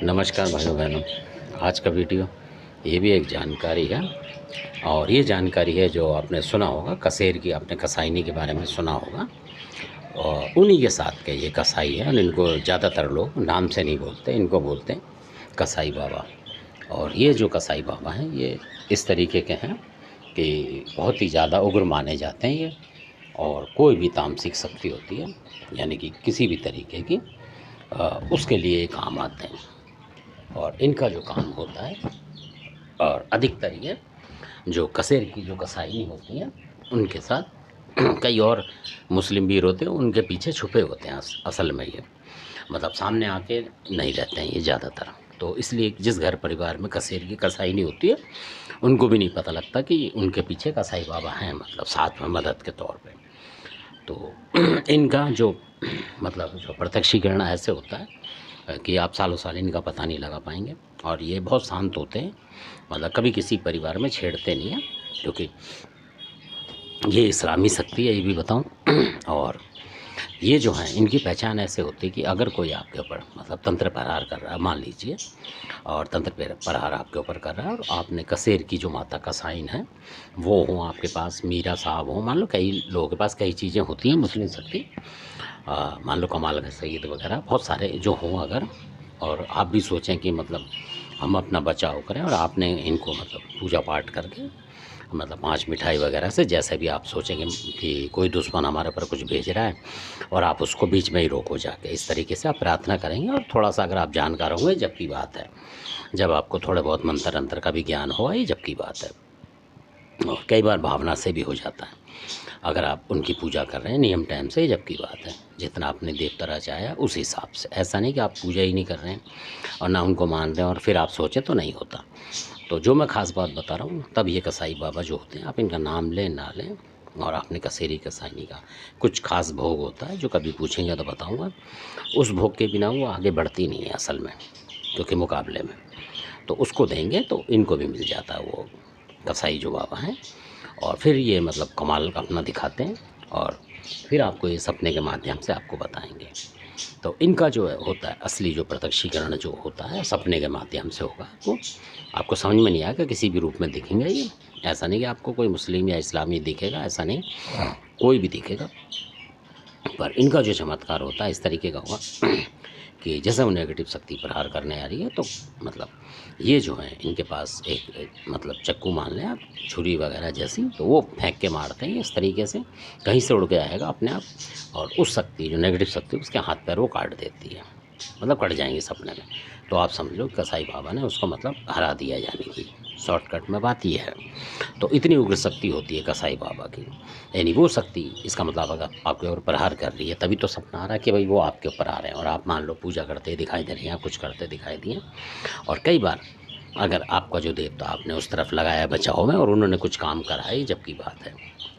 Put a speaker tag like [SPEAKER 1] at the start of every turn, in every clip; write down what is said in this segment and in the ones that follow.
[SPEAKER 1] नमस्कार भाइयों बहनों। आज का वीडियो ये भी एक जानकारी है और ये जानकारी है जो आपने सुना होगा कसेर की, आपने कसाईनी के बारे में सुना होगा और उन्हीं के साथ के ये कसाई है और इनको ज़्यादातर लोग नाम से नहीं बोलते, इनको बोलते हैं कसाई बाबा। और ये जो कसाई बाबा हैं ये इस तरीके के हैं कि बहुत ही ज़्यादा उग्र माने जाते हैं ये, और कोई भी तामसिक शक्ति होती है यानी कि किसी भी तरीके की उसके लिए ये काम आते हैं। और इनका जो काम होता है और अधिकतर ये जो कसेर की जो कसाई होती हैं उनके साथ कई और मुस्लिम वीर होते हैं, उनके पीछे छुपे होते हैं असल में ये, मतलब सामने आके नहीं रहते हैं ये ज़्यादातर। तो इसलिए जिस घर परिवार में कसेर की कसाई नहीं होती है उनको भी नहीं पता लगता कि उनके पीछे कसाई बाबा हैं, मतलब साथ में मदद के तौर पे। तो इनका जो मतलब जो प्रत्यक्षीकरण ऐसे होता है कि आप सालों साल इनका पता नहीं लगा पाएंगे। और ये बहुत शांत होते हैं, मतलब कभी किसी परिवार में छेड़ते नहीं हैं, क्योंकि ये इस्लामी शक्ति है ये भी बताऊं। और ये जो है इनकी पहचान ऐसे होती है कि अगर कोई आपके ऊपर मतलब तंत्र प्रहार कर रहा है, मान लीजिए, और तंत्र प्रहार आपके ऊपर कर रहा है और आपने कसेर की जो माता का साइन है वो हो आपके पास, मीरा साहब हो, मान लो कई लोगों के पास कई चीज़ें होती हैं मुस्लिम शक्ति, मान लो कमाल का सईद वगैरह बहुत सारे जो हों अगर, और आप भी सोचें कि मतलब हम अपना बचाव करें और आपने इनको मतलब पूजा पाठ करके मतलब 5 मिठाई वगैरह से, जैसे भी आप सोचेंगे कि कोई दुश्मन हमारे ऊपर कुछ भेज रहा है और आप उसको बीच में ही रोको जाके, इस तरीके से आप प्रार्थना करेंगे। और थोड़ा सा अगर आप जानकार होंगे जब की बात है, जब आपको थोड़े बहुत मंत्र अंतर का भी ज्ञान हो, ये जब की बात है। और कई बार भावना से भी हो जाता है अगर आप उनकी पूजा कर रहे हैं नियम टाइम से, जब की बात है जितना आपने देवता रचाया उस हिसाब से। ऐसा नहीं कि आप पूजा ही नहीं कर रहे हैं और ना उनको मान रहे हैं और फिर आप सोचें तो नहीं होता। तो जो मैं ख़ास बात बता रहा हूँ, तब ये कसाई बाबा जो होते हैं, आप इनका नाम लें ना लें, और आपने कसेरी कसाईनी का कुछ खास भोग होता है जो कभी पूछेंगे तो बताऊँगा। उस भोग के बिना वो आगे बढ़ती नहीं है असल में, क्योंकि मुकाबले में तो उसको देंगे तो इनको भी मिल जाता है वो कसाई जो बाबा हैं। और फिर ये मतलब कमाल अपना दिखाते हैं और फिर आपको ये सपने के माध्यम से आपको बताएंगे। तो इनका जो है होता है असली जो प्रत्यक्षीकरण जो होता है सपने के माध्यम से होगा। आपको समझ में नहीं आएगा, किसी भी रूप में दिखेंगे ये, ऐसा नहीं कि आपको कोई मुस्लिम या इस्लामी दिखेगा, ऐसा नहीं, कोई भी दिखेगा। पर इनका जो चमत्कार होता है इस तरीके का होगा कि जैसे वो नेगेटिव शक्ति प्रहार करने आ रही है, तो मतलब ये जो है इनके पास एक मतलब चक्कू मान लें आप, छुरी वगैरह जैसी, तो वो फेंक के मारते हैं इस तरीके से, कहीं से उड़ के आएगा अपने आप, और उस शक्ति जो नेगेटिव शक्ति उसके हाथ पैर वो काट देती है, मतलब कट जाएंगे सपने में। तो आप समझ लो कसाई बाबा ने उसको मतलब हरा दिया, यानी कि शॉर्टकट में बात ये है। तो इतनी उग्र शक्ति होती है कसाई बाबा की, यानी वो शक्ति, इसका मतलब अगर आपके ऊपर प्रहार कर रही है तभी तो सपना आ रहा है कि भाई वो आपके ऊपर आ रहे हैं और आप मान लो पूजा करते दिखाई दे रही हैं, कुछ करते दिखाई दिए। और कई बार अगर आपका जो देवता आपने उस तरफ लगाया बचाव में और उन्होंने कुछ काम करा है, जब की बात है।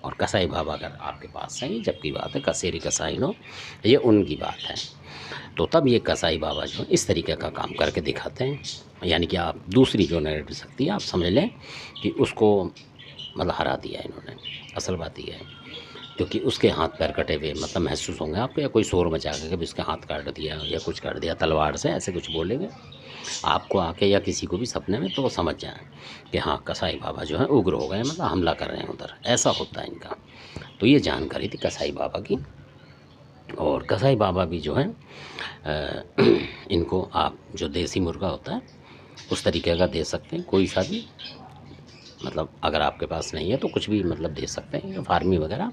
[SPEAKER 1] और कसाई बाबा अगर आपके पास है, जब की बात है, कसेरी कसाई नो, ये उनकी बात है। तो तब ये कसाई बाबा जो है इस तरीके का काम करके दिखाते हैं, यानी कि आप दूसरी जो नेगेटिव शक्ति है आप समझ लें कि उसको मतलब हरा दिया इन्होंने। असल बात ये है, क्योंकि उसके हाथ पैर कटे हुए मतलब महसूस होंगे आपको, या कोई शोर मचा के कभी उसके हाथ काट दिया या कुछ कर दिया तलवार से, ऐसे कुछ बोलेंगे आपको आके या किसी को भी सपने में, तो वो समझ जाए कि हाँ कसाई बाबा जो है उग्र हो गए, मतलब हमला कर रहे हैं उधर, ऐसा होता है इनका। तो ये जानकारी थी कसाई बाबा की। और कसाई बाबा भी जो है इनको आप जो देसी मुर्गा होता है उस तरीके का दे सकते हैं, कोई सा भी, मतलब अगर आपके पास नहीं है तो कुछ भी मतलब दे सकते हैं, फार्मी वगैरह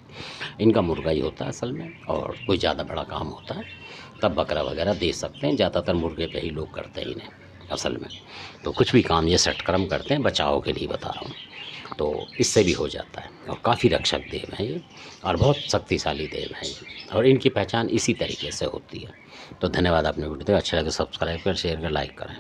[SPEAKER 1] इनका मुर्गा ही होता है असल में। और कोई ज़्यादा बड़ा काम होता है तब बकरा वगैरह दे सकते हैं, ज़्यादातर मुर्गे पे ही लोग करते हैं इन्हें असल में। तो कुछ भी काम ये सटकर्म करते हैं, बचाव के लिए बता रहा हूँ, तो इससे भी हो जाता है। और काफ़ी रक्षक देव हैं ये और बहुत शक्तिशाली देव हैं ये, और इनकी पहचान इसी तरीके से होती है। तो धन्यवाद, आपने वीडियो अच्छा लगे सब्सक्राइब कर, शेयर कर, लाइक करें।